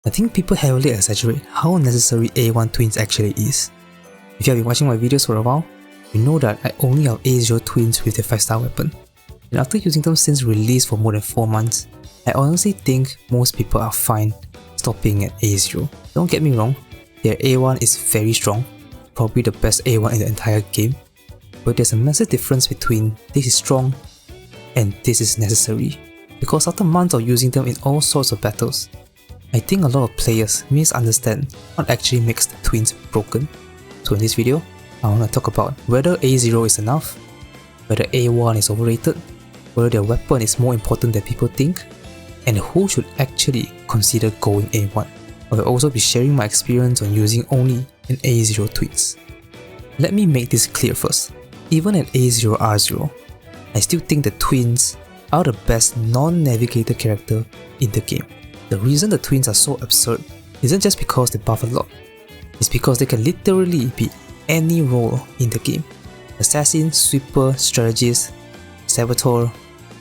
I think people heavily exaggerate how necessary A1 twins actually is. If you have been watching my videos for a while, you know that I only have A0 twins with their 5-star weapon. And after using them since release for more than 4 months, I honestly think most people are fine stopping at A0. Don't get me wrong, their A1 is very strong, probably the best A1 in the entire game, but there's a massive difference between this is strong and this is necessary, because after months of using them in all sorts of battles, I think a lot of players misunderstand what actually makes the twins broken. So in this video, I want to talk about whether A0 is enough, whether A1 is overrated, whether their weapon is more important than people think, and who should actually consider going A1. I will also be sharing my experience on using only an A0 twins. Let me make this clear first. Even at A0 R0, I still think the twins are the best non-navigator character in the game. The reason the twins are so absurd isn't just because they buff a lot, it's because they can literally be any role in the game. Assassin, sweeper, strategist, saboteur,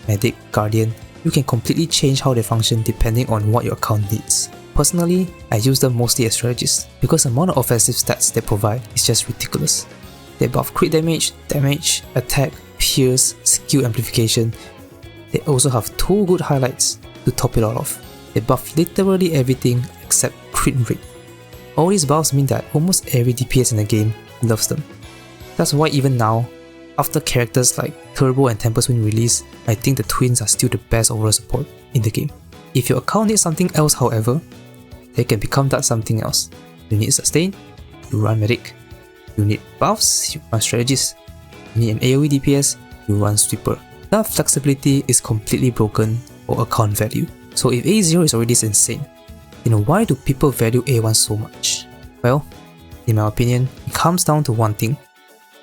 medic, guardian, you can completely change how they function depending on what your account needs. Personally, I use them mostly as strategists because the amount of offensive stats they provide is just ridiculous. They buff crit damage, attack, pierce, skill amplification. They also have 2 good highlights to top it all off. They buff literally everything except crit rate. All these buffs mean that almost every DPS in the game loves them. That's why even now, after characters like Turbo and Tempest Wind release, I think the twins are still the best overall support in the game. If your account needs something else however, they can become that something else. You need sustain, you run medic. You need buffs, you run strategist. You need an AoE DPS, you run sweeper. That flexibility is completely broken for account value. So if A0 is already insane, then why do people value A1 so much? Well, in my opinion, it comes down to one thing: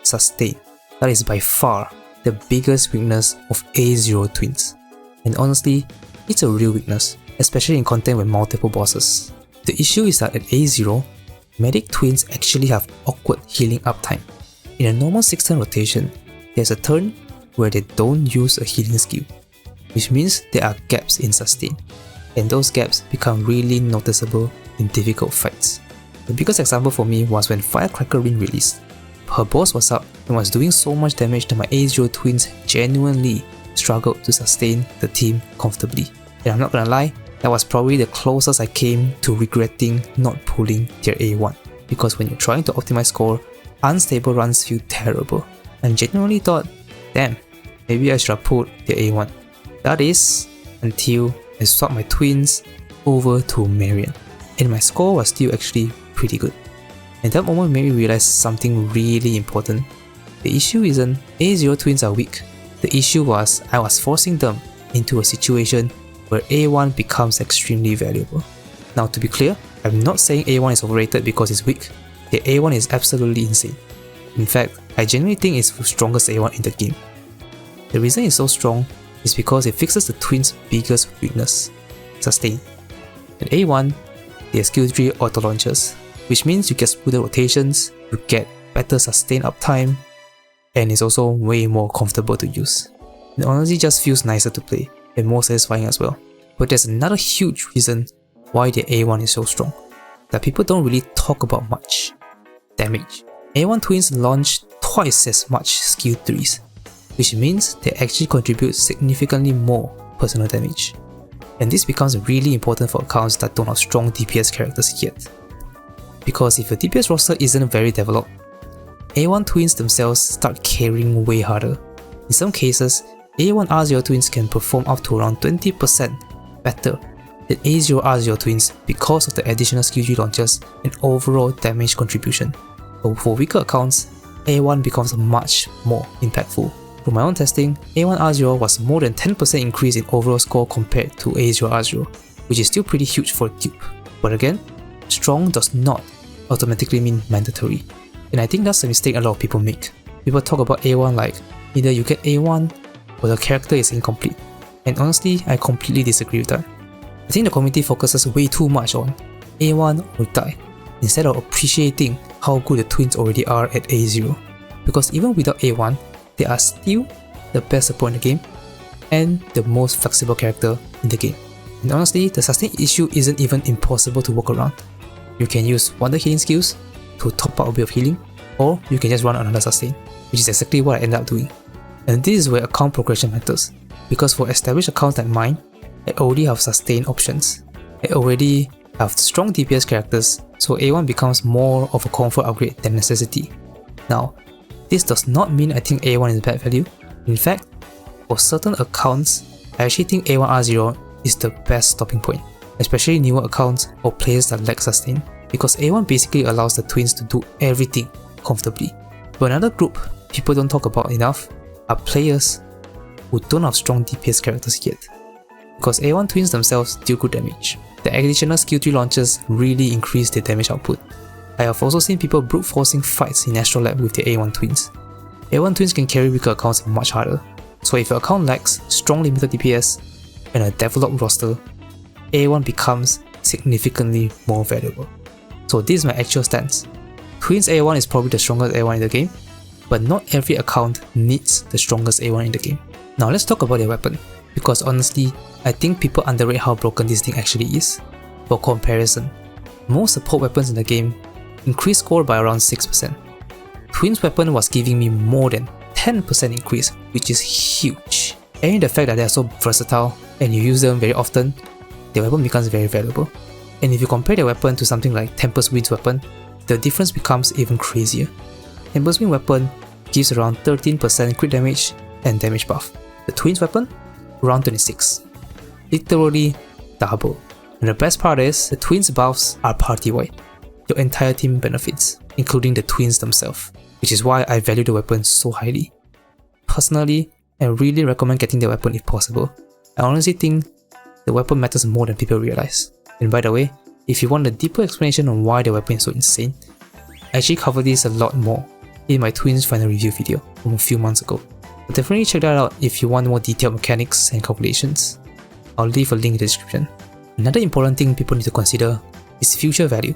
sustain. That is by far the biggest weakness of A0 twins. And honestly, it's a real weakness, especially in content with multiple bosses. The issue is that at A0, medic twins actually have awkward healing uptime. In a normal 6-turn rotation, there's a turn where they don't use a healing skill, which means there are gaps in sustain, and those gaps become really noticeable in difficult fights. The biggest example for me was when Firecracker Ring released. Her boss was up and was doing so much damage that my A0 twins genuinely struggled to sustain the team comfortably. And I'm not gonna lie, that was probably the closest I came to regretting not pulling their A1, because when you're trying to optimize score, unstable runs feel terrible, and genuinely thought, damn, maybe I should have pulled their A1. That is, until I swapped my twins over to Marion, and my score was still actually pretty good. And that moment made me realize something really important. The issue isn't A0 twins are weak, the issue was I was forcing them into a situation where A1 becomes extremely valuable. Now to be clear, I'm not saying A1 is overrated because it's weak. The A1 is absolutely insane. In fact, I genuinely think it's the strongest A1 in the game. The reason it's so strong is because it fixes the twins' biggest weakness: sustain. At A1, they have skill tree auto launchers, which means you get smoother rotations, you get better sustain uptime, and it's also way more comfortable to use. It honestly just feels nicer to play, and more satisfying as well. But there's another huge reason why the A1 is so strong, that people don't really talk about much: damage. A1 twins launch twice as much skill 3s, which means they actually contribute significantly more personal damage. And this becomes really important for accounts that don't have strong DPS characters yet. Because if your DPS roster isn't very developed, A1 twins themselves start carrying way harder. In some cases, A1 R0 twins can perform up to around 20% better than A0 R0 twins because of the additional skill tree launchers and overall damage contribution. But for weaker accounts, A1 becomes much more impactful. From my own testing, A1 R0 was more than 10% increase in overall score compared to A0 R0, which is still pretty huge for a dupe. But again, strong does not automatically mean mandatory. And I think that's a mistake a lot of people make. People talk about A1 like either you get A1 or the character is incomplete. And honestly, I completely disagree with that. I think the community focuses way too much on A1 or die, instead of appreciating how good the twins already are at A0. Because even without A1, they are still the best support in the game and the most flexible character in the game. And honestly, the sustain issue isn't even impossible to work around. You can use wonder healing skills to top up a bit of healing, or you can just run another sustain, which is exactly what I ended up doing. And this is where account progression matters, because for established accounts like mine, I already have sustain options. I already have strong DPS characters, so A1 becomes more of a comfort upgrade than necessity. Now, this does not mean I think A1 is bad value. In fact, for certain accounts, I actually think A1 R0 is the best stopping point, especially newer accounts or players that lack sustain, because A1 basically allows the twins to do everything comfortably. But another group people don't talk about enough are players who don't have strong DPS characters yet, because A1 twins themselves deal good damage. The additional skill tree launches really increase their damage output. I have also seen people brute forcing fights in Astral Lab with their A1 twins. A1 twins can carry weaker accounts much harder, so if your account lacks strong limited DPS and a developed roster, A1 becomes significantly more valuable. So this is my actual stance. Twins A1 is probably the strongest A1 in the game, but not every account needs the strongest A1 in the game. Now let's talk about their weapon, because honestly, I think people underrate how broken this thing actually is. For comparison, most support weapons in the game increase score by around 6%. Twins weapon was giving me more than 10% increase, which is huge. And the fact that they are so versatile and you use them very often, their weapon becomes very valuable. And if you compare their weapon to something like Tempest Wind's weapon, the difference becomes even crazier. Tempest Wind weapon gives around 13% crit damage and damage buff. The Twins weapon, around 26. Literally double. And the best part is, the Twins buffs are party-wide. Your entire team benefits, including the Twins themselves, which is why I value the weapon so highly. Personally, I really recommend getting the weapon if possible. I honestly think the weapon matters more than people realize. And by the way, if you want a deeper explanation on why the weapon is so insane, I actually covered this a lot more in my Twins final review video from a few months ago. But definitely check that out if you want more detailed mechanics and calculations. I'll leave a link in the description. Another important thing people need to consider is future value,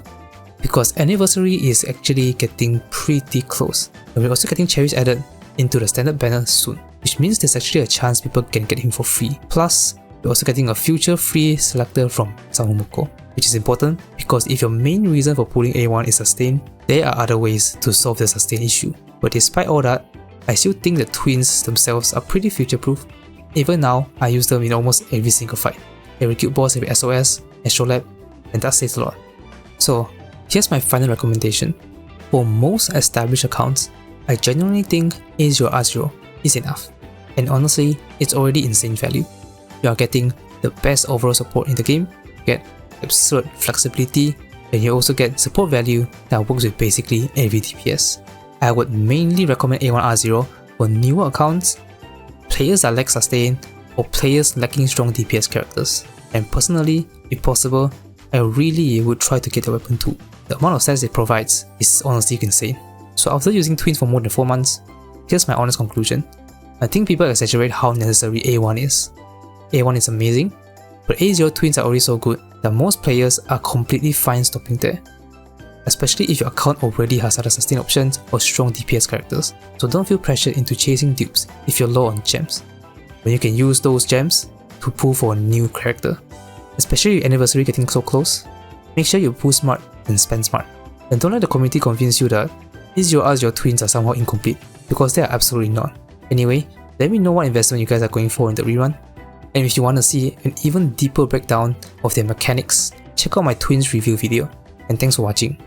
because anniversary is actually getting pretty close, and we're also getting cherries added into the standard banner soon, which means there's actually a chance people can get him for free. Plus, we're also getting a future free selector from Samomoko, which is important because if your main reason for pulling A1 is sustain, there are other ways to solve the sustain issue. But despite all that, I still think the twins themselves are pretty future-proof. Even now, I use them in almost every single fight. Every cube boss, every SOS, Astral Lab, and that says a lot. So, here's my final recommendation. For most established accounts, I genuinely think A0 R0 is enough. And honestly, it's already insane value. You are getting the best overall support in the game, you get absurd flexibility, and you also get support value that works with basically every DPS. I would mainly recommend A1 R0 for newer accounts, players that lack sustain, or players lacking strong DPS characters. And personally, if possible, I really would try to get the weapon too. The amount of stats it provides is honestly insane. So after using twins for more than 4 months, here's my honest conclusion. I think people exaggerate how necessary A1 is. A1 is amazing, but A0 twins are already so good that most players are completely fine stopping there. Especially if your account already has other sustain options or strong DPS characters. So don't feel pressured into chasing dupes if you're low on gems, when you can use those gems to pull for a new character. Especially with anniversary getting so close, make sure you pull smart and spend smart. And don't let the community convince you that A0 R0 twins are somehow incomplete, because they are absolutely not. Anyway, let me know what investment you guys are going for in the rerun. And if you want to see an even deeper breakdown of their mechanics, check out my twins review video. And thanks for watching.